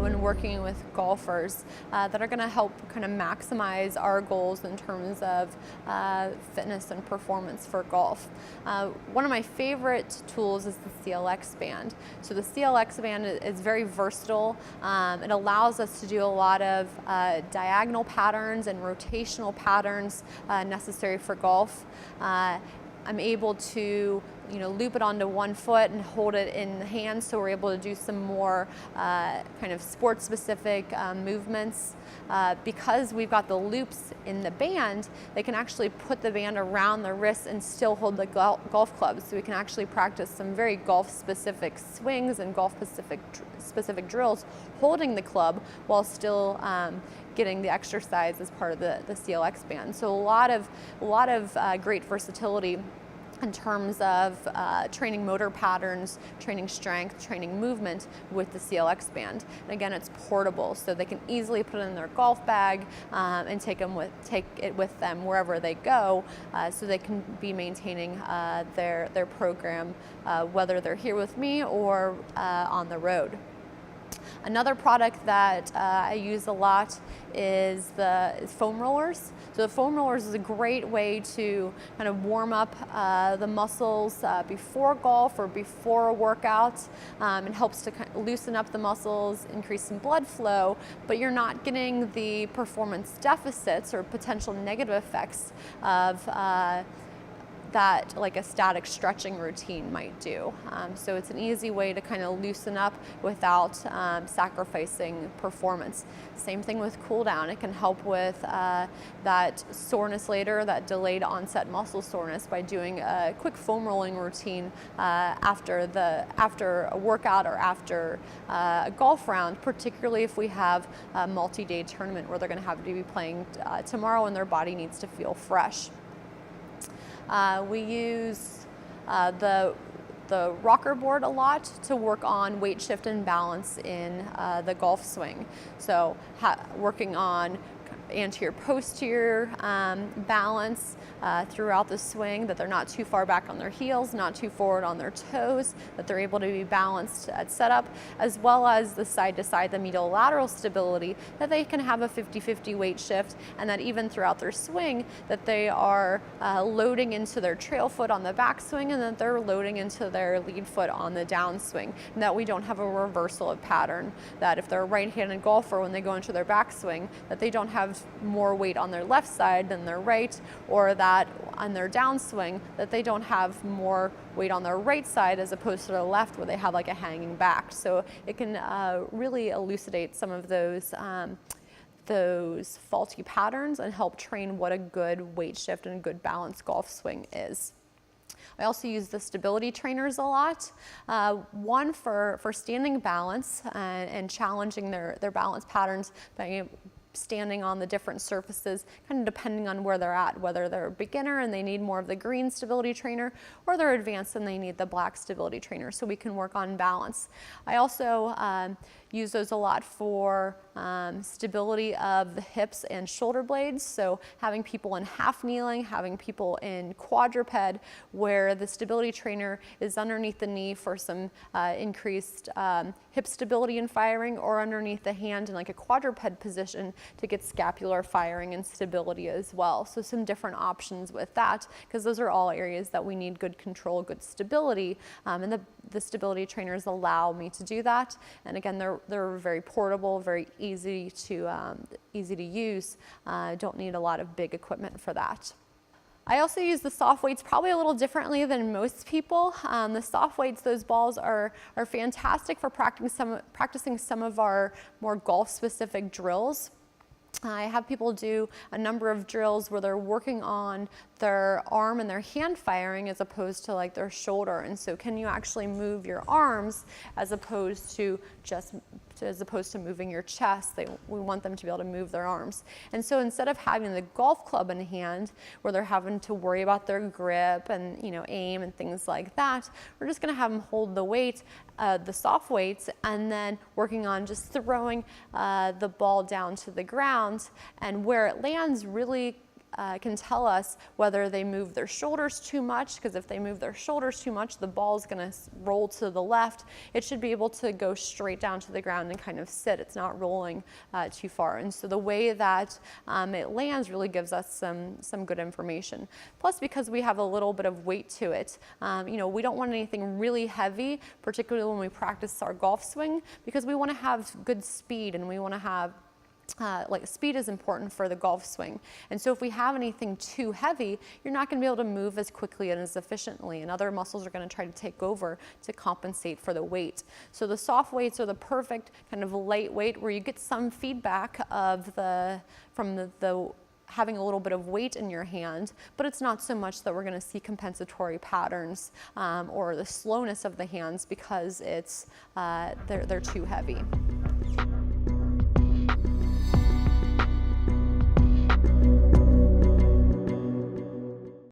when working with golfers that are going to help kind of maximize our goals in terms of fitness and performance for golf. One of my favorite tools is the CLX band. So the CLX band is very versatile. It allows us to do a lot of diagonal patterns and rotational patterns necessary for golf. I'm able to loop it onto one foot and hold it in the hand, so we're able to do some more kind of sports specific movements. Because we've got the loops in the band, they can actually put the band around the wrist and still hold the golf club. So we can actually practice some very golf specific swings and golf specific drills holding the club while still getting the exercise as part of the CLX band. So a lot of great versatility in terms of training motor patterns, training strength, training movement with the CLX band. And again, it's portable, so they can easily put it in their golf bag and take it with them wherever they go, so they can be maintaining their program whether they're here with me or on the road. Another product that I use a lot is foam rollers. So the foam rollers is a great way to kind of warm up the muscles before golf or before a workout. It helps to kind of loosen up the muscles, increase some blood flow, but you're not getting the performance deficits or potential negative effects of that like a static stretching routine might do. So it's an easy way to kind of loosen up without sacrificing performance. Same thing with cool down. It can help with that soreness later, that delayed onset muscle soreness, by doing a quick foam rolling routine after a workout or after a golf round, particularly if we have a multi-day tournament where they're going to have to be playing tomorrow and their body needs to feel fresh. We use the rocker board a lot to work on weight shift and balance in the golf swing. So working on anterior posterior balance throughout the swing, that they're not too far back on their heels, not too forward on their toes, that they're able to be balanced at setup, as well as the side to side, the medial lateral stability, that they can have a 50-50 weight shift, and that even throughout their swing that they are loading into their trail foot on the backswing, and that they're loading into their lead foot on the downswing, and that we don't have a reversal of pattern, that if they're a right-handed golfer, when they go into their backswing, that they don't have more weight on their left side than their right, or that on their downswing that they don't have more weight on their right side as opposed to their left, where they have like a hanging back. So it can really elucidate some of those faulty patterns and help train what a good weight shift and a good balanced golf swing is. I also use the stability trainers a lot. One for standing balance and challenging their balance patterns by standing on the different surfaces, kind of depending on where they're at, whether they're a beginner and they need more of the green stability trainer, or they're advanced and they need the black stability trainer, so we can work on balance. I also use those a lot for stability of the hips and shoulder blades, so having people in half kneeling, having people in quadruped, where the stability trainer is underneath the knee for some increased hip stability and firing, or underneath the hand in like a quadruped position to get scapular firing and stability as well. So some different options with that, because those are all areas that we need good control, good stability, and the stability trainers allow me to do that. And again, they're very portable, very easy to use. Don't need a lot of big equipment for that. I also use the soft weights probably a little differently than most people. The soft weights, those balls are fantastic for practicing some of our more golf specific drills. I have people do a number of drills where they're working on their arm and their hand firing as opposed to like their shoulder. And so can you actually move your arms as opposed to moving your chest? We want them to be able to move their arms. And so instead of having the golf club in hand where they're having to worry about their grip and aim and things like that, we're just going to have them hold the weight, the soft weights, and then working on just throwing the ball down to the ground, and where it lands really can tell us whether they move their shoulders too much, because if they move their shoulders too much, the ball is going to roll to the left. It should be able to go straight down to the ground and kind of sit. It's not rolling too far. And so the way that it lands really gives us some good information. Plus, because we have a little bit of weight to it, we don't want anything really heavy, particularly when we practice our golf swing, because we want to have good speed, and we want to have speed is important for the golf swing. And so if we have anything too heavy, you're not going to be able to move as quickly and as efficiently, and other muscles are going to try to take over to compensate for the weight. So the soft weights are the perfect kind of lightweight where you get some feedback from the having a little bit of weight in your hand, but it's not so much that we're going to see compensatory patterns or the slowness of the hands because they're too heavy.